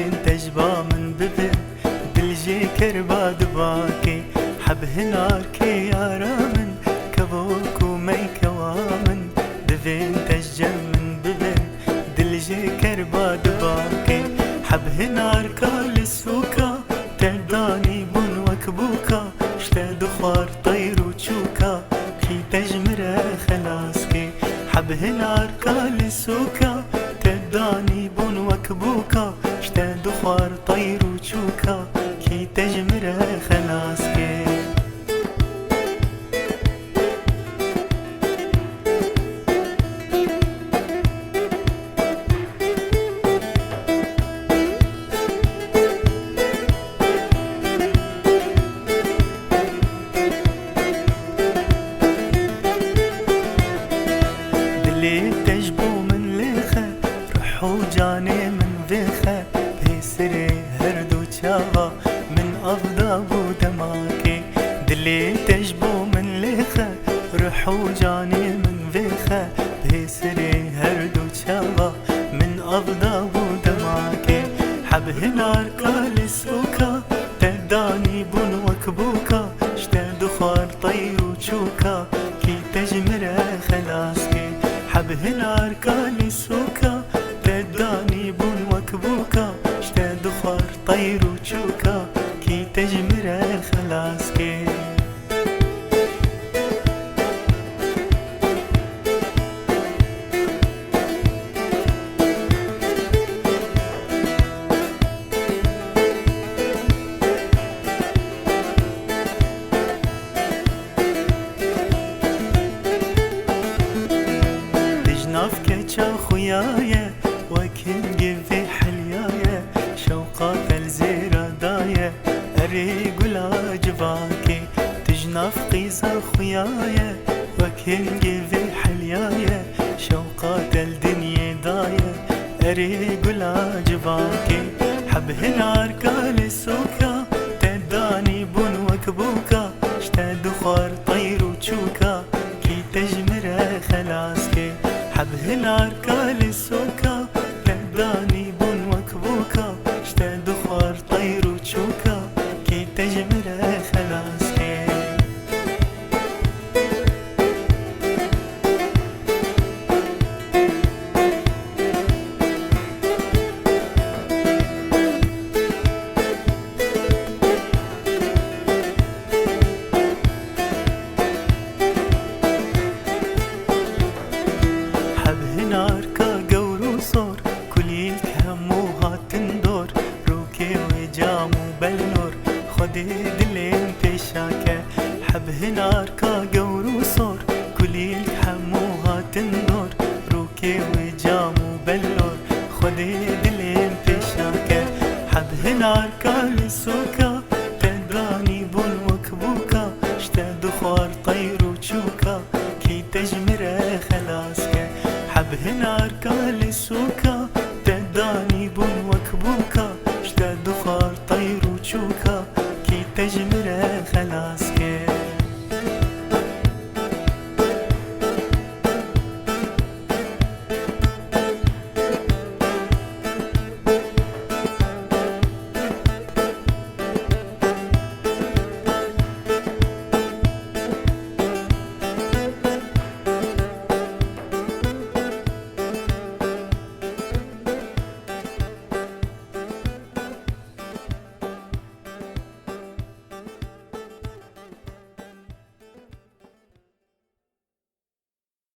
دفين تجبا من ببن دلجي كربا دباكي حب هناركي يا رامن كبوك ومي كوامن دفين تجم من ببن دلجي كربا دباكي حب هناركا للسوكا تعداني بن وكبوكا شتا دخوار طير وتشوكا كي تجمره خلاصكي حب هناركا للسوكا تعداني بن وكبوكا شتا دخوار طير وتشوكا كي تجمره خلاصكي دلي تجبو من لخه روحو جاني من ذخه بيسري هردو تشاغا من أفضى بودماكي دلي تجبو من لخه روحو جاني من ذخه بيسري هردو تشاغا من أفضى بودماكي حب هناركا للسوكا تداني بن وكبوكا شتا دخار طير وتشوكا كي تجمره خلاصكي حب هناركا للسوكا تداني بن وكبوكا شتا دخار طير وتشوكا كي تجمره خلاصكي نافكة خويايا وكن في حليايا شوقات الزيرة دايا أريق جباكي تجناف قيسة خويايا وكن في حليايا شوقات الدنيا دايا أريق جباكي حب هناركا للسوكا تداني بن وكبوكا شتا دخار طير وتشوكا كي تجمره خلاصكي حب هناركا للسوكا تداني بن وكبوكا شتا دخار طير وتشوكا كي تجمره خلاصكي هناركا قورو صور كليل كهموها تندور روكي وجامو بالنور خدي دلين تشاكا حب هناركا قورو صور كليل كهموها تندور روكي وجامو بالنور خدي دلين تشاكا حب هناركا للسوكا